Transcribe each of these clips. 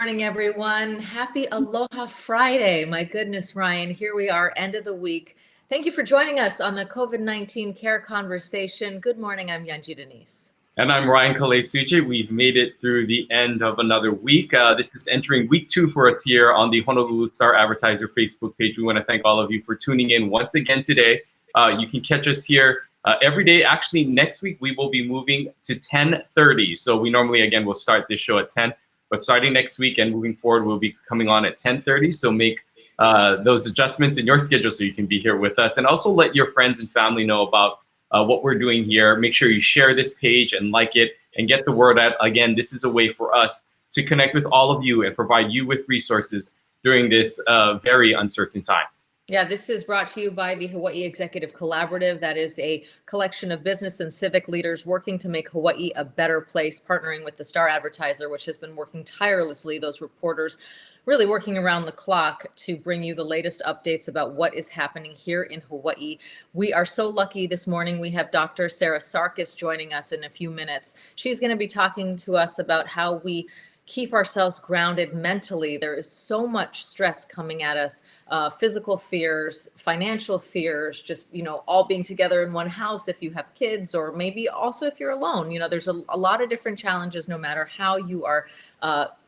Morning, everyone. Happy Aloha Friday. My goodness, Ryan, here we are, end of the week. Thank you for joining us on the COVID-19 Care Conversation. Good morning, I'm Yanji Denise. And I'm Ryan Kale-Suchi. We've made it through the end of another week. This is entering week 2 for us here on the Honolulu Star Advertiser Facebook page. We want to thank all of you for tuning in once again today. You can catch us here every day. Actually, next week we will be moving to 10:30. So we normally, again, will start this show at 10. But starting next week and moving forward, we'll be coming on at 10:30. So make those adjustments in your schedule so you can be here with us. And also let your friends and family know about what we're doing here. Make sure you share this page and like it and get the word out. Again, this is a way for us to connect with all of you and provide you with resources during this very uncertain time. Yeah, this is brought to you by the Hawaii Executive Collaborative. That is a collection of business and civic leaders working to make Hawaii a better place, partnering with the Star Advertiser, which has been working tirelessly, those reporters really working around the clock to bring you the latest updates about what is happening here in Hawaii. We are so lucky this morning. We have Dr. Sarah Sarkis joining us in a few minutes. She's going to be talking to us about how we keep ourselves grounded mentally. There is so much stress coming at us, physical fears, financial fears, just, all being together in one house if you have kids, or maybe also if you're alone. There's a lot of different challenges no matter how you are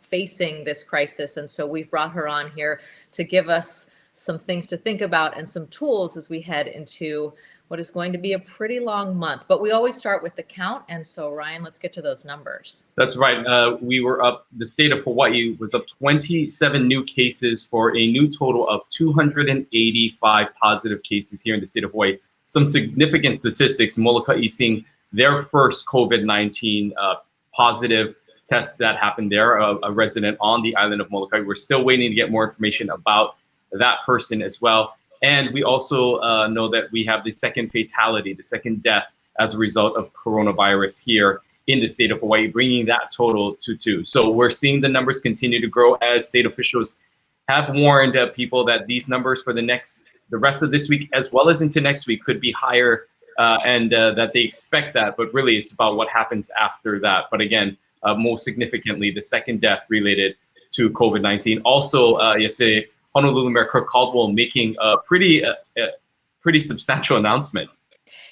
facing this crisis. And so we've brought her on here to give us some things to think about and some tools as we head into what is going to be a pretty long month. But we always start with the count. And so, Ryan, let's get to those numbers. That's right. We were up, the state of Hawaii was up 27 new cases for a new total of 285 positive cases here in the state of Hawaii. Some significant statistics, Molokai seeing their first COVID-19 positive test that happened there, a resident on the island of Molokai. We're still waiting to get more information about that person as well. And we also know that we have the second fatality, the second death as a result of coronavirus here in the state of Hawaii, bringing that total to 2. So we're seeing the numbers continue to grow as state officials have warned people that these numbers for the rest of this week, as well as into next week, could be higher and that they expect that. But really, it's about what happens after that. But again, most significantly, the second death related to COVID-19. Also, yesterday, Honolulu Mayor Kirk Caldwell making a pretty substantial announcement.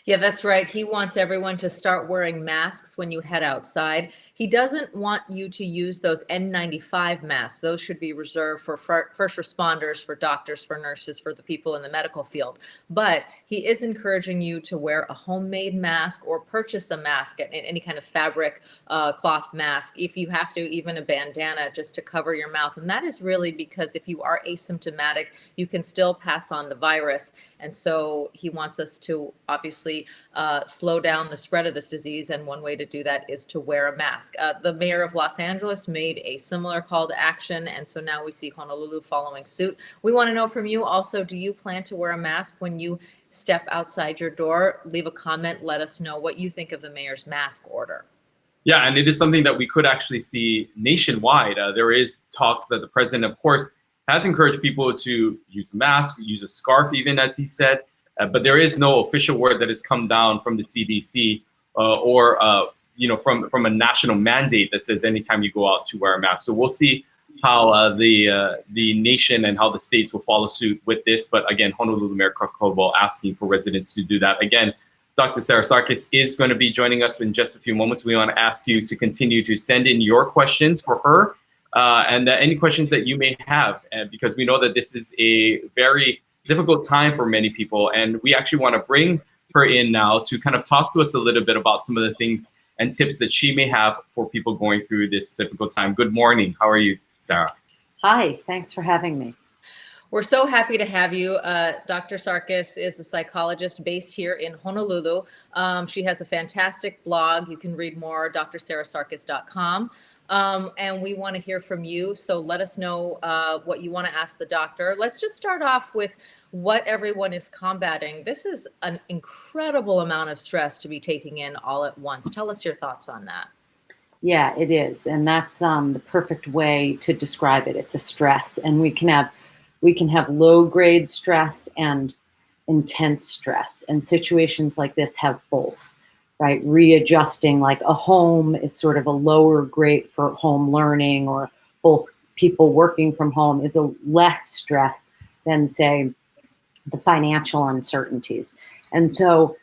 Yeah, that's right. He wants everyone to start wearing masks when you head outside. He doesn't want you to use those N95 masks. Those should be reserved for first responders, for doctors, for nurses, for the people in the medical field. But he is encouraging you to wear a homemade mask or purchase a mask, any kind of fabric cloth mask, if you have to, even a bandana just to cover your mouth. And that is really because if you are asymptomatic, you can still pass on the virus. And so he wants us to obviously slow down the spread of this disease. And one way to do that is to wear a mask. The mayor of Los Angeles made a similar call to action. And so now we see Honolulu following suit. We want to know from you also, do you plan to wear a mask when you step outside your door? Leave a comment. Let us know what you think of the mayor's mask order. Yeah, and it is something that we could actually see nationwide. There is talks that the president, of course, has encouraged people to use a mask, use a scarf even, as he said. But there is no official word that has come down from the CDC or from a national mandate that says anytime you go out to wear a mask. So we'll see how the nation and how the states will follow suit with this. But again, Honolulu Mayor Kirk Caldwell asking for residents to do that. Again, Dr. Sarah Sarkis is going to be joining us in just a few moments. We want to ask you to continue to send in your questions for her and any questions that you may have, because we know that this is a very difficult time for many people. And we actually want to bring her in now to kind of talk to us a little bit about some of the things and tips that she may have for people going through this difficult time. Good morning. How are you, Sarah? Hi, thanks for having me. We're so happy to have you. Dr. Sarkis is a psychologist based here in Honolulu. She has a fantastic blog. You can read more, drsarahsarkis.com. And we want to hear from you. So let us know what you want to ask the doctor. Let's just start off with what everyone is combating. This is an incredible amount of stress to be taking in all at once. Tell us your thoughts on that. Yeah, it is. And that's the perfect way to describe it. It's a stress. And we can have low grade stress and intense stress. And situations like this have both. Right, readjusting, like a home is sort of a lower grade for home learning, or both people working from home is a less stress than, say, the financial uncertainties. And so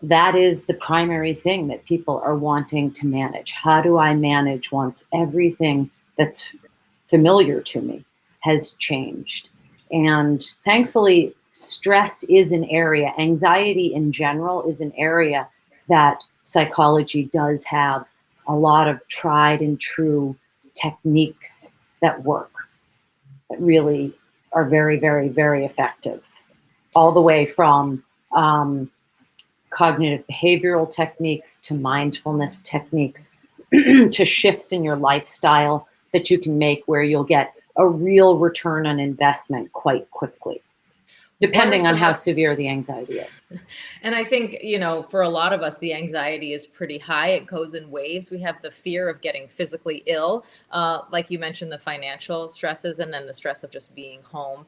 that is the primary thing that people are wanting to manage. How do I manage once everything that's familiar to me has changed? And thankfully, stress is an area, anxiety in general is an area that psychology does have a lot of tried and true techniques that work, that really are very, very, very effective. All the way from cognitive behavioral techniques to mindfulness techniques to shifts in your lifestyle that you can make where you'll get a real return on investment quite quickly, depending on how severe the anxiety is. And I think, for a lot of us, the anxiety is pretty high. It goes in waves. We have the fear of getting physically ill, like you mentioned, the financial stresses, and then the stress of just being home.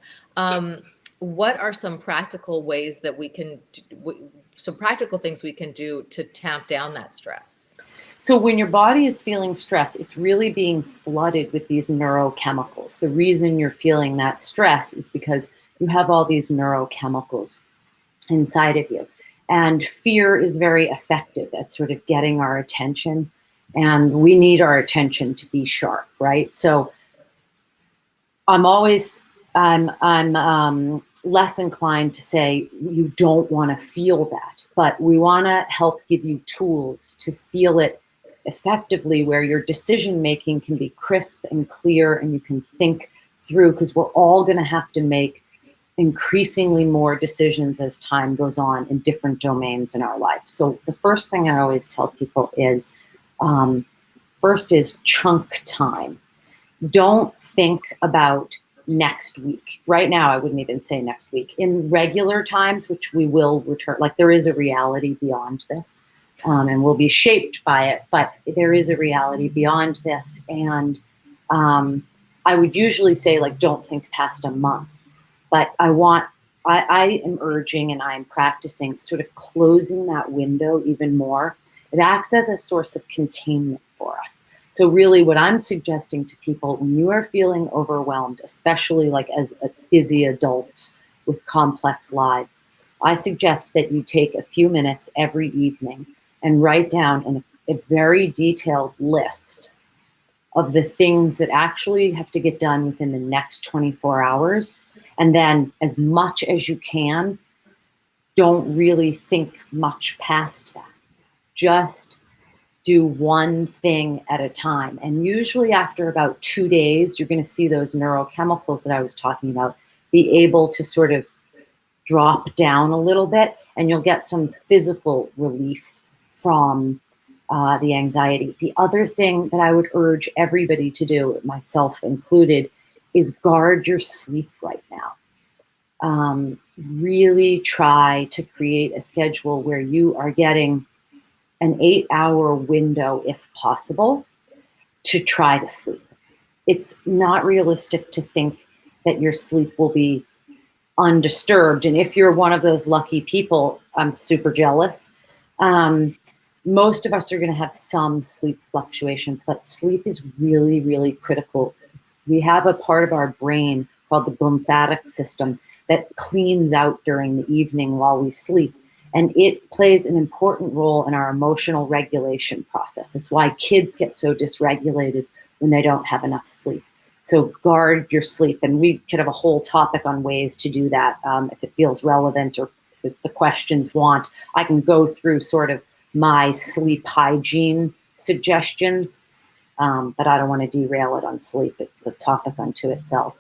What are some practical ways that we can, some practical things we can do to tamp down that stress? So when your body is feeling stress, it's really being flooded with these neurochemicals. The reason you're feeling that stress is because you have all these neurochemicals inside of you. And fear is very effective at sort of getting our attention. And we need our attention to be sharp, right? So I'm less inclined to say you don't want to feel that, but we want to help give you tools to feel it effectively, where your decision making can be crisp and clear and you can think through, because we're all going to have to make increasingly more decisions as time goes on in different domains in our life. So the first thing I always tell people is, first is chunk time. Don't think about next week. Right now, I wouldn't even say next week. In regular times, which we will return, like there is a reality beyond this, and we'll be shaped by it, but there is a reality beyond this. And I would usually say, like, don't think past a month. But I am urging and I'm practicing sort of closing that window even more. It acts as a source of containment for us. So really what I'm suggesting to people, when you are feeling overwhelmed, especially like as busy adults with complex lives, I suggest that you take a few minutes every evening and write down a very detailed list of the things that actually have to get done within the next 24 hours. And then as much as you can, don't really think much past that. Just do one thing at a time. And usually after about 2 days, you're going to see those neurochemicals that I was talking about be able to sort of drop down a little bit, and you'll get some physical relief from the anxiety. The other thing that I would urge everybody to do, myself included, is guard your sleep right now. Really try to create a schedule where you are getting an 8-hour window, if possible, to try to sleep. It's not realistic to think that your sleep will be undisturbed. And if you're one of those lucky people, I'm super jealous. Most of us are going to have some sleep fluctuations, but sleep is really, really critical. We have a part of our brain called the lymphatic system that cleans out during the evening while we sleep. And it plays an important role in our emotional regulation process. It's why kids get so dysregulated when they don't have enough sleep. So guard your sleep. And we could have a whole topic on ways to do that if it feels relevant or if the questions want. I can go through sort of my sleep hygiene suggestions, but I don't want to derail it on sleep. It's a topic unto itself.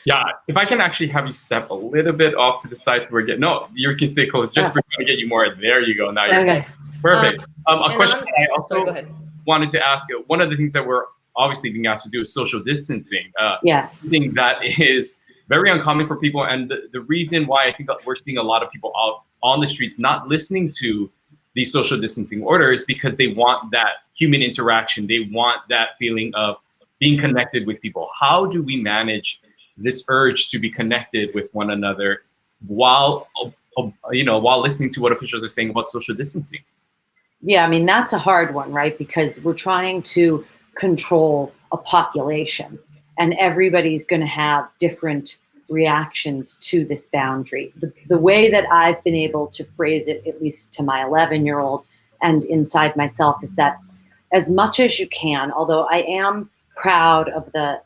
Yeah, if I can actually have you step a little bit off to the side so we're getting, no, you can stay close, just for trying to get you more. There you go. Now you're okay. Perfect. A question I also sorry, go ahead. wanted to ask, one of the things that we're obviously being asked to do is social distancing. Yes. Something that is very uncommon for people. And the reason why I think that we're seeing a lot of people out on the streets not listening to these social distancing orders, because they want that human interaction. They want that feeling of being connected with people. How do we manage this urge to be connected with one another while listening to what officials are saying about social distancing? Yeah, I mean, that's a hard one, right? Because we're trying to control a population, and everybody's going to have different reactions to this boundary. The way that I've been able to phrase it, at least to my 11-year-old and inside myself, is that as much as you can, although I am proud of the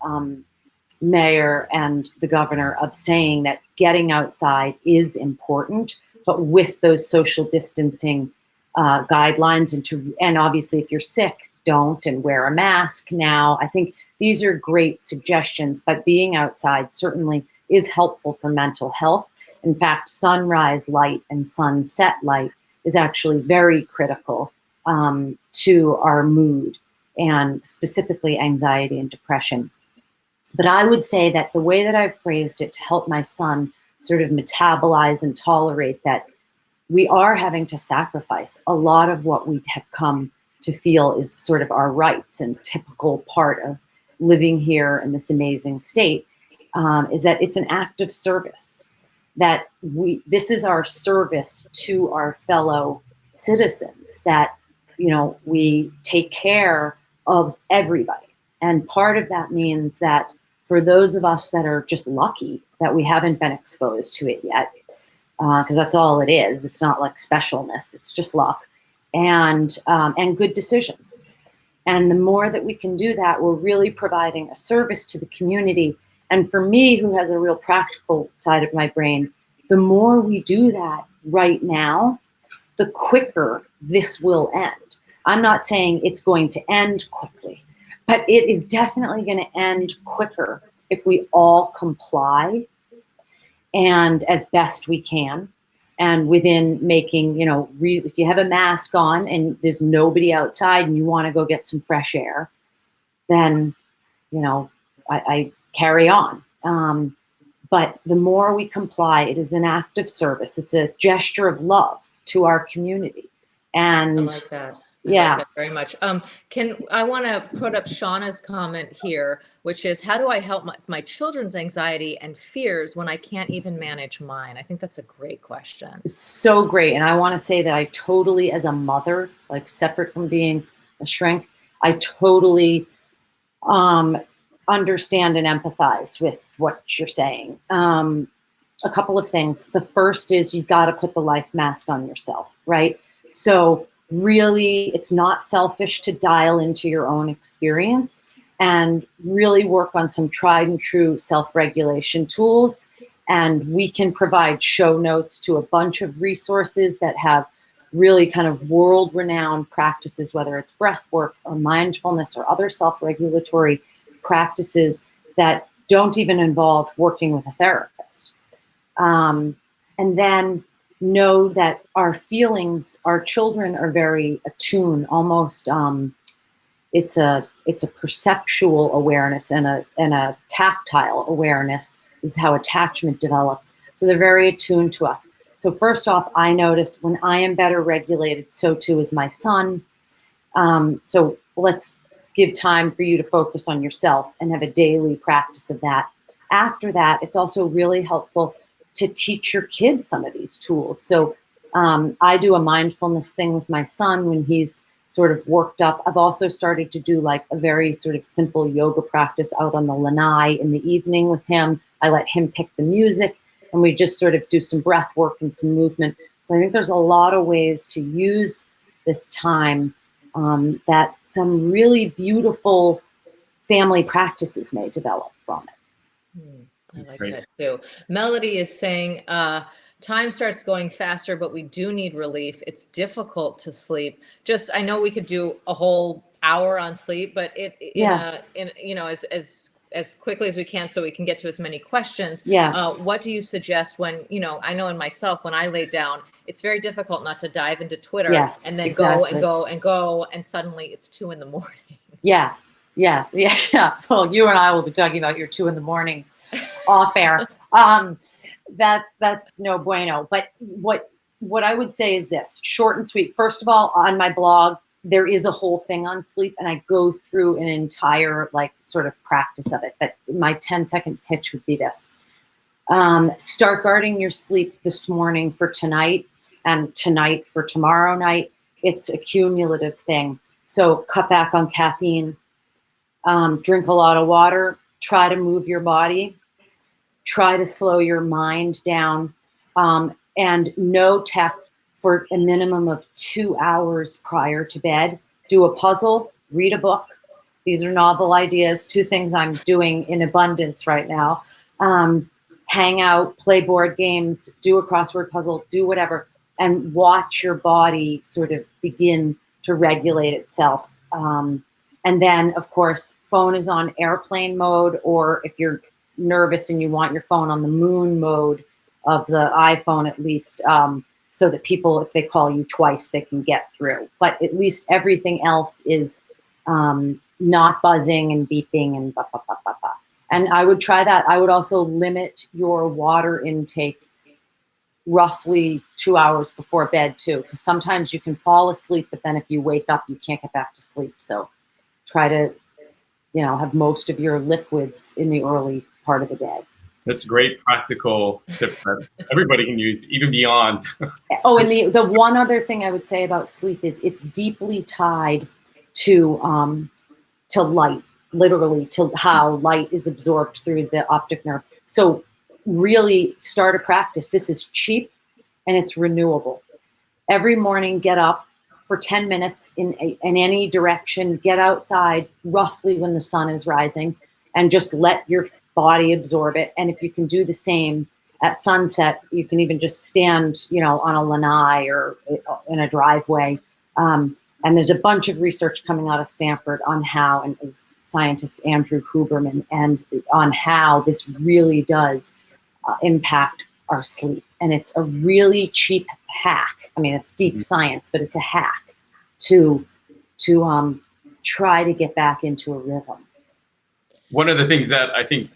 mayor and the governor of saying that getting outside is important, but with those social distancing guidelines, and obviously if you're sick, don't, and wear a mask now. I think these are great suggestions, but being outside certainly is helpful for mental health. In fact, sunrise light and sunset light is actually very critical to our mood, and specifically anxiety and depression. But I would say that the way that I've phrased it to help my son sort of metabolize and tolerate that we are having to sacrifice a lot of what we have come to feel is sort of our rights and typical part of living here in this amazing state, is that it's an act of service, that this is our service to our fellow citizens, that, you know, we take care of everybody. And part of that means that for those of us that are just lucky that we haven't been exposed to it yet, because that's all it is. It's not like specialness. It's just luck and good decisions. And the more that we can do that, we're really providing a service to the community. And for me, who has a real practical side of my brain, the more we do that right now, the quicker this will end. I'm not saying it's going to end quickly, but it is definitely going to end quicker if we all comply, and as best we can, and within making, you know, if you have a mask on and there's nobody outside and you want to go get some fresh air, then, you know, I carry on. But the more we comply, it is an act of service. It's a gesture of love to our community. And I like that. Yeah. Like that very much. I want to put up Shauna's comment here, which is, how do I help my children's anxiety and fears when I can't even manage mine? I think that's a great question. It's so great. And I want to say that I totally, as a mother, like separate from being a shrink, I totally understand and empathize with what you're saying. A couple of things. The first is you've got to put the life mask on yourself, right? So really, it's not selfish to dial into your own experience and really work on some tried and true self-regulation tools. And we can provide show notes to a bunch of resources that have really kind of world-renowned practices, whether it's breath work or mindfulness or other self-regulatory practices that don't even involve working with a therapist. And then know that our feelings, our children are very attuned, almost it's a perceptual awareness and a tactile awareness is how attachment develops. So they're very attuned to us. So first off, I notice when I am better regulated, so too is my son. So let's give time for you to focus on yourself and have a daily practice of that. After that, it's also really helpful to teach your kids some of these tools. So I do a mindfulness thing with my son when he's sort of worked up. I've also started to do like a very sort of simple yoga practice out on the lanai in the evening with him. I let him pick the music and we just sort of do some breath work and some movement. So I think there's a lot of ways to use this time that some really beautiful family practices may develop from it. I like that too. Melody is saying, time starts going faster, but we do need relief. It's difficult to sleep. I know we could do a whole hour on sleep, but as quickly as we can, so we can get to as many questions. Yeah. What do you suggest when, I know in myself, when I lay down, it's very difficult not to dive into Twitter and then go and go and go. And suddenly it's 2 a.m. Yeah. Well, you and I will be talking about your 2 a.m. off air. That's no bueno. But what I would say is this, short and sweet. First of all, on my blog, there is a whole thing on sleep, and I go through an entire sort of practice of it. But my 10-second pitch would be this. Start guarding your sleep this morning for tonight and tonight for tomorrow night. It's a cumulative thing. So cut back on caffeine, Drink a lot of water, try to move your body, try to slow your mind down, and no tech for a minimum of 2 hours prior to bed. Do a puzzle, read a book. These are novel ideas, 2 things I'm doing in abundance right now. Hang out, play board games, do a crossword puzzle, do whatever, and watch your body sort of begin to regulate itself. And then, of course, phone is on airplane mode, or if you're nervous and you want your phone on the moon mode of the iPhone at least, so that people, if they call you twice, they can get through. But at least everything else is not buzzing and beeping and blah, blah, blah, blah, blah. And I would try that. I would also limit your water intake roughly 2 hours before bed too, because sometimes you can fall asleep, but then if you wake up, you can't get back to sleep. So try to, have most of your liquids in the early part of the day. That's a great practical tip that everybody can use, even beyond. Oh, and the one other thing I would say about sleep is it's deeply tied to light, literally to how light is absorbed through the optic nerve. So really start a practice. This is cheap and it's renewable. Every morning, get up for 10 minutes in any direction, get outside roughly when the sun is rising, and just let your body absorb it. And if you can do the same at sunset, you can even just stand, on a lanai or in a driveway. And there's a bunch of research coming out of Stanford on how, and it's scientist Andrew Huberman, and on how this really does impact our sleep. And it's a really cheap hack. I mean, it's deep science, but it's a hack to try to get back into a rhythm. One of the things that I think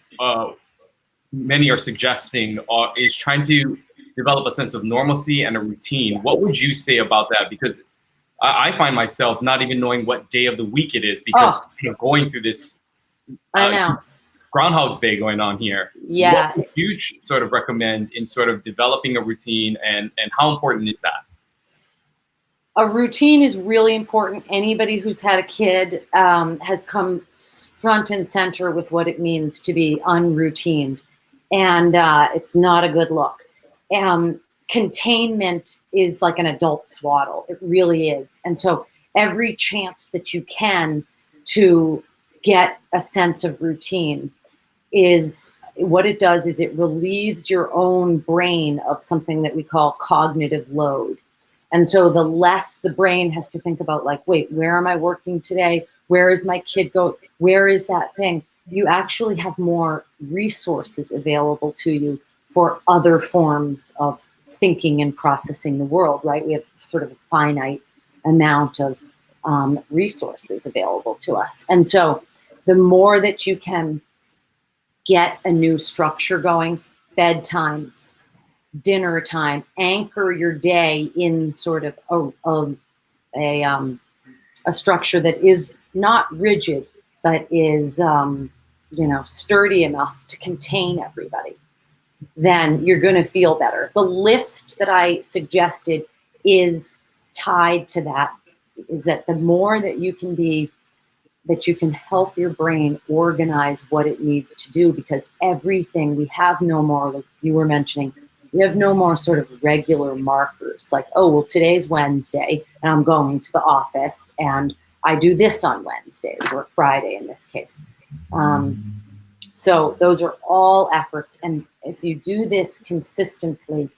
many are suggesting is trying to develop a sense of normalcy and a routine. What would you say about that? Because I find myself not even knowing what day of the week it is because going through this I know. Groundhog's Day going on here. Yeah. What would you sort of recommend in sort of developing a routine, and how important is that? A routine is really important. Anybody who's had a kid has come front and center with what it means to be unroutined. And it's not a good look. Containment is like an adult swaddle. It really is. And so every chance that you can to get a sense of routine is what it does is it relieves your own brain of something that we call cognitive load. And so the less the brain has to think about, like, wait, where am I working today? Where is my kid go? Where is that thing? You actually have more resources available to you for other forms of thinking and processing the world, right? We have sort of a finite amount of resources available to us. And so the more that you can get a new structure going, bedtimes, dinner time, anchor your day in sort of a structure that is not rigid, but is sturdy enough to contain everybody, then you're going to feel better. The list that I suggested is tied to that, is that the more that you can help your brain organize what it needs to do, because everything, we have no more, like you were mentioning, we have no more sort of regular markers like, oh, well, today's Wednesday and I'm going to the office and I do this on Wednesdays, or Friday in this case. So those are all efforts. And if you do this consistently,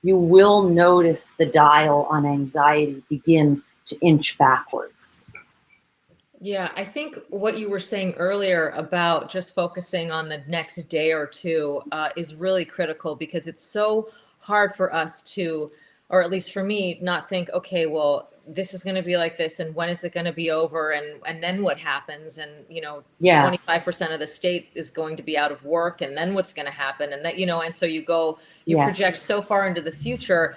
you will notice the dial on anxiety begin to inch backwards. Yeah, I think what you were saying earlier about just focusing on the next day or two is really critical, because it's so hard for us to, or at least for me, not think, okay, well, this is going to be like this, and when is it going to be over, and then what happens, and 25% of the state is going to be out of work, and then what's going to happen, and that and so you project so far into the future.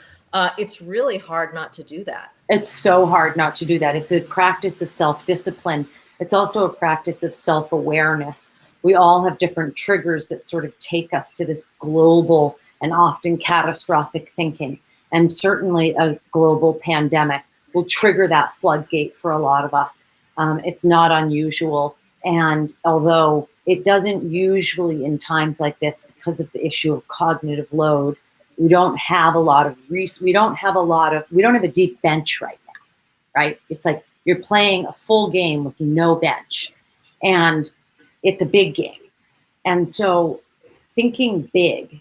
It's really hard not to do that. It's so hard not to do that. It's a practice of self-discipline. It's also a practice of self-awareness. We all have different triggers that sort of take us to this global and often catastrophic thinking. And certainly a global pandemic will trigger that floodgate for a lot of us. It's not unusual. And although it doesn't usually in times like this, because of the issue of cognitive load, we don't have we don't have a deep bench right now, right? It's like you're playing a full game with no bench, and it's a big game. And so thinking big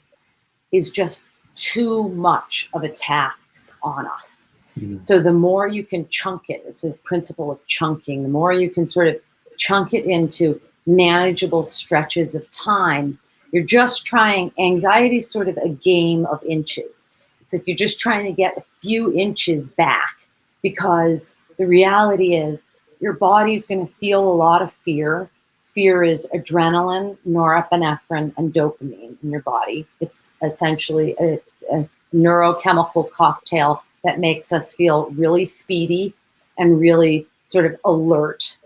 is just too much of a tax on us. Mm-hmm. So the more you can chunk it, it's this principle of chunking, the more you can sort of chunk it into manageable stretches of time. You're just anxiety is sort of a game of inches. It's like you're just trying to get a few inches back, because the reality is your body's going to feel a lot of fear. Fear is adrenaline, norepinephrine, and dopamine in your body. It's essentially a neurochemical cocktail that makes us feel really speedy and really sort of alert.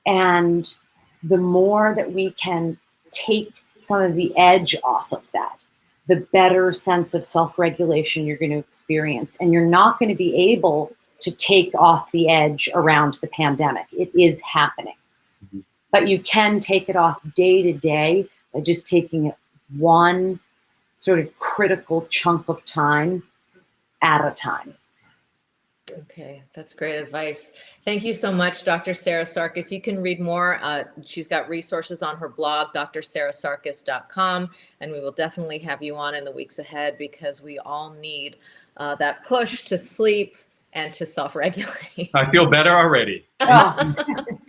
And the more that we can take some of the edge off of that, the better sense of self-regulation you're going to experience. And you're not going to be able to take off the edge around the pandemic. It is happening. Mm-hmm. But you can take it off day to day by just taking it one sort of critical chunk of time at a time. Okay, that's great advice. Thank you so much, Dr. Sarah Sarkis. You can read more. She's got resources on her blog, drsarahsarkis.com, and we will definitely have you on in the weeks ahead, because we all need that push to sleep and to self-regulate. I feel better already. Oh,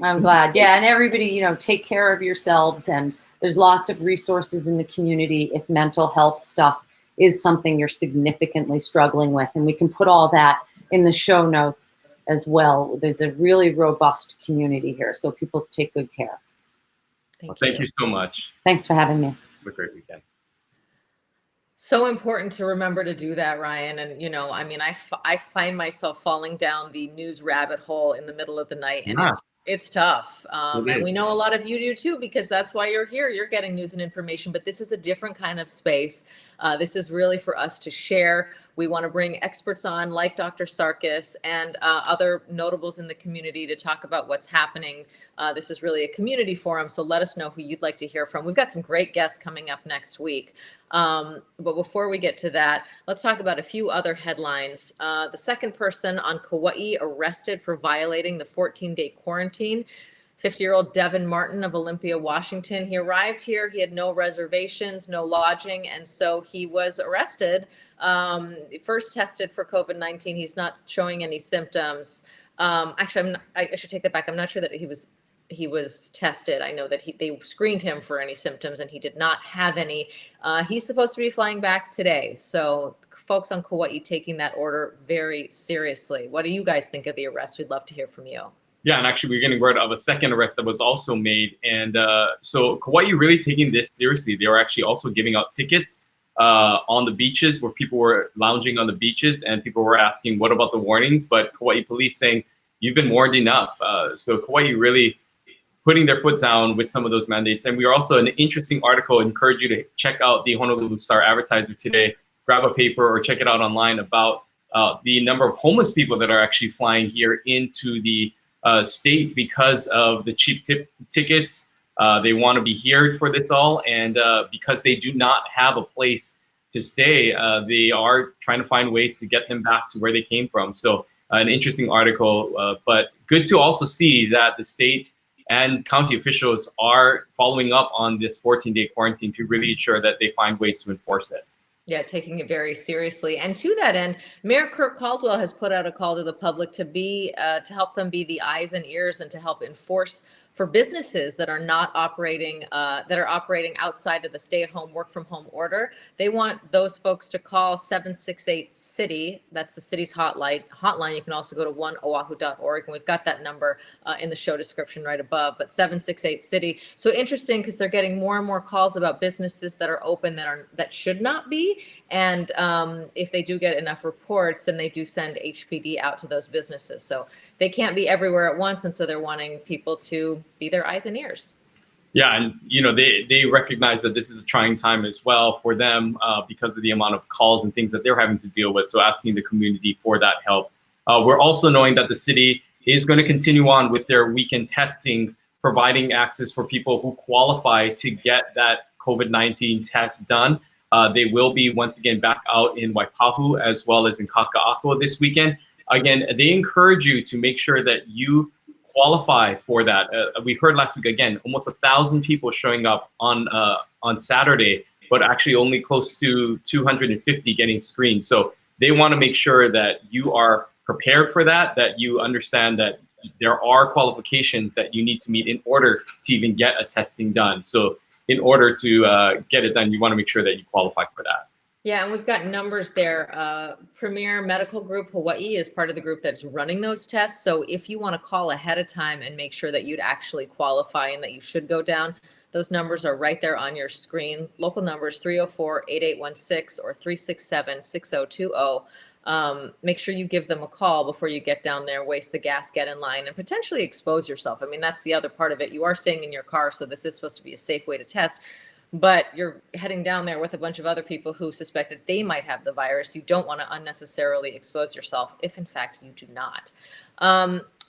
I'm glad. Yeah, and everybody, take care of yourselves, and there's lots of resources in the community if mental health stuff is something you're significantly struggling with, and we can put all that in the show notes as well. There's a really robust community here, so people take good care. Thank you so much. Thanks for having me. Have a great weekend. So important to remember to do that, Ryan. And, I find myself falling down the news rabbit hole in the middle of the night, and it's tough. And we know a lot of you do too, because that's why you're here. You're getting news and information, but this is a different kind of space. This is really for us to share. We want to bring experts on like Dr. Sarkis and other notables in the community to talk about what's happening. This is really a community forum, so let us know who you'd like to hear from. We've got some great guests coming up next week. But before we get to that, let's talk about a few other headlines. The second person on Kauai arrested for violating the 14-day quarantine. 50-year-old Devin Martin of Olympia, Washington. He arrived here. He had no reservations, no lodging, and so he was arrested. First tested for COVID-19. He's not showing any symptoms. Actually, I should take that back. I'm not sure that he was tested. I know that they screened him for any symptoms, and he did not have any. He's supposed to be flying back today. So folks on Kauai taking that order very seriously. What do you guys think of the arrest? We'd love to hear from you. Yeah, and actually we're getting word of a second arrest that was also made. And so Kauai really taking this seriously. They were actually also giving out tickets on the beaches, where people were lounging on the beaches, and people were asking, what about the warnings? But Kauai police saying, you've been warned enough. So Kauai really putting their foot down with some of those mandates. And we are also an interesting article. I encourage you to check out the Honolulu Star Advertiser today. Grab a paper or check it out online about the number of homeless people that are actually flying here into the state because of the cheap tickets. They want to be here for this all, and because they do not have a place to stay, they are trying to find ways to get them back to where they came from. So an interesting article, but good to also see that the state and county officials are following up on this 14-day quarantine to really ensure that they find ways to enforce it. Yeah, taking it very seriously. And to that end, Mayor Kirk Caldwell has put out a call to the public to help them be the eyes and ears and to help enforce for businesses that are not operating, that are operating outside of the stay-at-home, work-from-home order. They want those folks to call 768-CITY. That's the city's hotline. You can also go to oneoahu.org, and we've got that number in the show description right above. But 768-CITY. So interesting, because they're getting more and more calls about businesses that are open that should not be. And if they do get enough reports, then they do send HPD out to those businesses. So they can't be everywhere at once, and so they're wanting people to be their eyes and ears. Yeah, and they recognize that this is a trying time as well for them because of the amount of calls and things that they're having to deal with. So asking the community for that help. We're also knowing that the city is going to continue on with their weekend testing providing access for people who qualify to get that COVID-19 test done. They will be once again back out in Waipahu as well as in Kaka'ako this weekend. Again, they encourage you to make sure that you qualify for that. We heard last week, again, almost 1,000 people showing up on Saturday, but actually only close to 250 getting screened. So they want to make sure that you are prepared for that, that you understand that there are qualifications that you need to meet in order to even get a testing done. So in order to get it done, you want to make sure that you qualify for that. Yeah, and we've got numbers there. Premier Medical Group Hawaii is part of the group that's running those tests. So if you want to call ahead of time and make sure that you'd actually qualify and that you should go down, those numbers are right there on your screen. Local numbers 304-8816 or 367-6020. Make sure you give them a call before you get down there, waste the gas, get in line, and potentially expose yourself. I mean, that's the other part of it. You are staying in your car, so this is supposed to be a safe way to test. But you're heading down there with a bunch of other people who suspect that they might have the virus. You don't want to unnecessarily expose yourself if, in fact, you do not.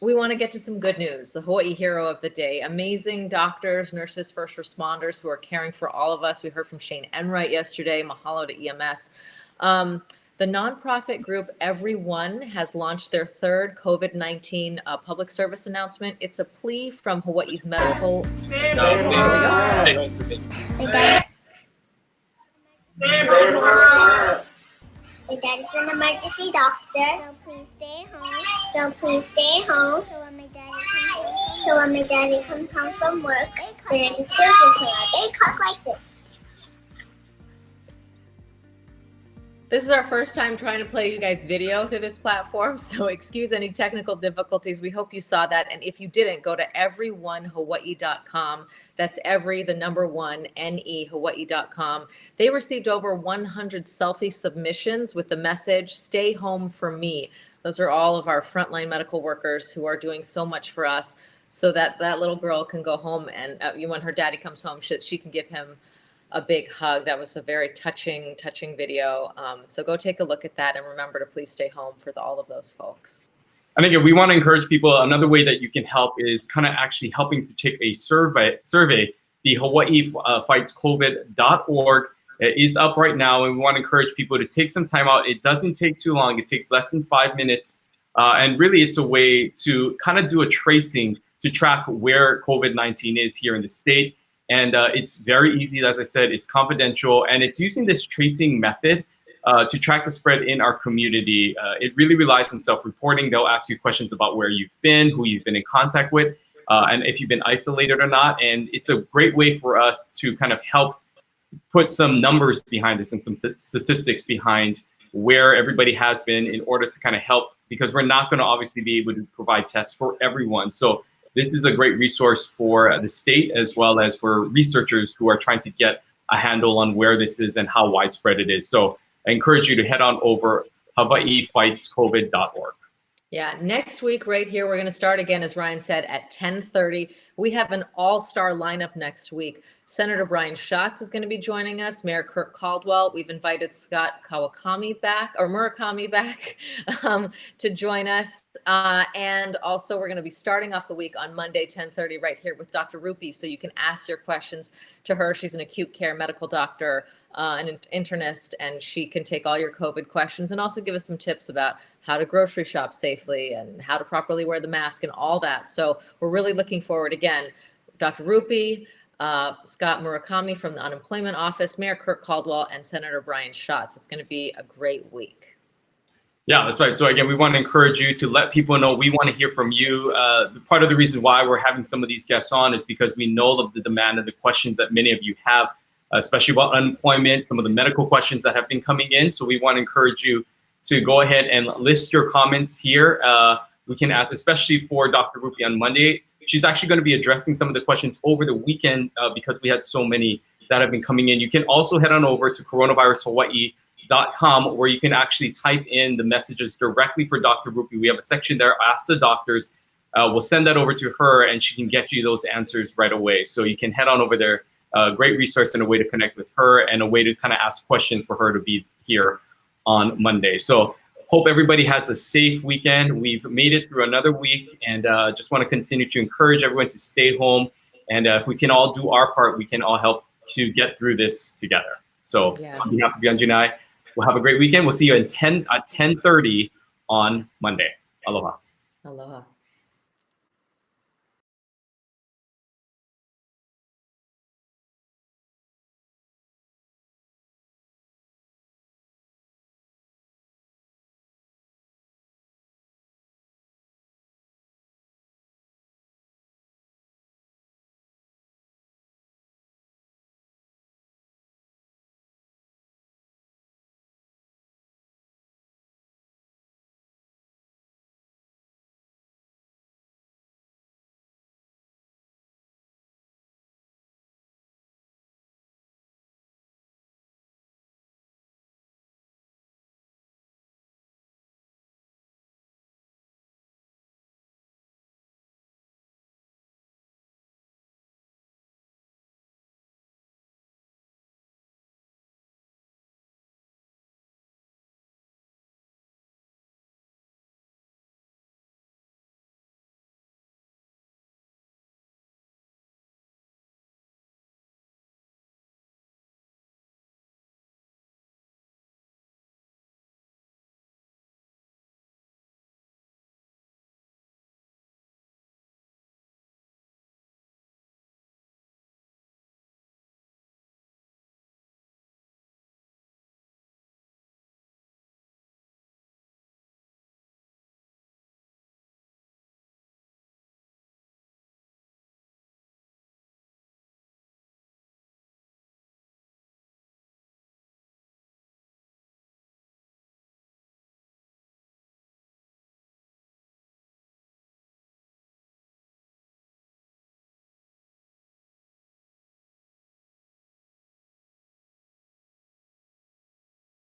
We want to get to some good news. The Hawaii hero of the day, amazing doctors, nurses, first responders who are caring for all of us. We heard from Shane Enright yesterday. Mahalo to EMS. The nonprofit group Everyone has launched their third COVID-19 public service announcement. It's a plea from Hawaii's medical. My dad is an emergency doctor. So please stay home. So when my daddy comes home from work, then I can still give him a big hug like this. This is our first time trying to play you guys video through this platform, so excuse any technical difficulties. We hope you saw that, and if you didn't, go to everyonehawaii.com. That's Hawaii.com. They received over 100 selfie submissions with the message, "Stay home for me." Those are all of our frontline medical workers who are doing so much for us, so that that little girl can go home and when her daddy comes home, she can give him a big hug. That was a very touching video. So go take a look at that and remember to please stay home for all of those folks. And again, we want to encourage people. Another way that you can help is kind of actually helping to take a survey. The Hawaii Fights COVID.org is up right now, and we want to encourage people to take some time out. It doesn't take too long. It takes less than 5 minutes. And really, it's a way to kind of do a tracing to track where COVID-19 is here in the state. And it's very easy, as I said, it's confidential, and it's using this tracing method to track the spread in our community. It really relies on self-reporting. They'll ask you questions about where you've been, who you've been in contact with, and if you've been isolated or not. And it's a great way for us to kind of help put some numbers behind this and some statistics behind where everybody has been in order to kind of help, because we're not going to obviously be able to provide tests for everyone. So this is a great resource for the state as well as for researchers who are trying to get a handle on where this is and how widespread it is. So I encourage you to head on over HawaiiFightsCovid.org. Yeah, next week right here, we're going to start again, as Ryan said, at 10:30. We have an all-star lineup next week. Senator Brian Schatz is going to be joining us, Mayor Kirk Caldwell. We've invited Scott Murakami back to join us. And also we're going to be starting off the week on Monday, 10:30 right here with Dr. Rupi. So you can ask your questions to her. She's an acute care medical doctor, an internist, and she can take all your COVID questions and also give us some tips about how to grocery shop safely and how to properly wear the mask and all that. So we're really looking forward. Again, Dr. Rupi, Scott Murakami from the Unemployment Office, Mayor Kirk Caldwell, and Senator Brian Schatz. It's going to be a great week. Yeah, that's right. So again, we want to encourage you to let people know. We want to hear from you. Part of the reason why we're having some of these guests on is because we know of the demand and the questions that many of you have, especially about unemployment, some of the medical questions that have been coming in. So we want to encourage you to go ahead and list your comments here. We can ask, especially for Dr. Rupi on Monday. She's actually going to be addressing some of the questions over the weekend because we had so many that have been coming in. You can also head on over to coronavirushawaii.com where you can actually type in the messages directly for Dr. Rupi. We have a section there, Ask the Doctors. We'll send that over to her and she can get you those answers right away. So you can head on over there. Great resource and a way to connect with her and a way to kind of ask questions for her to be here on Monday. So hope everybody has a safe weekend. We've made it through another week, and just want to continue to encourage everyone to stay home. And if we can all do our part, we can all help to get through this together. So on behalf of Yunji and I, we'll have a great weekend. We'll see you at 10:30 on Monday. Aloha. Aloha.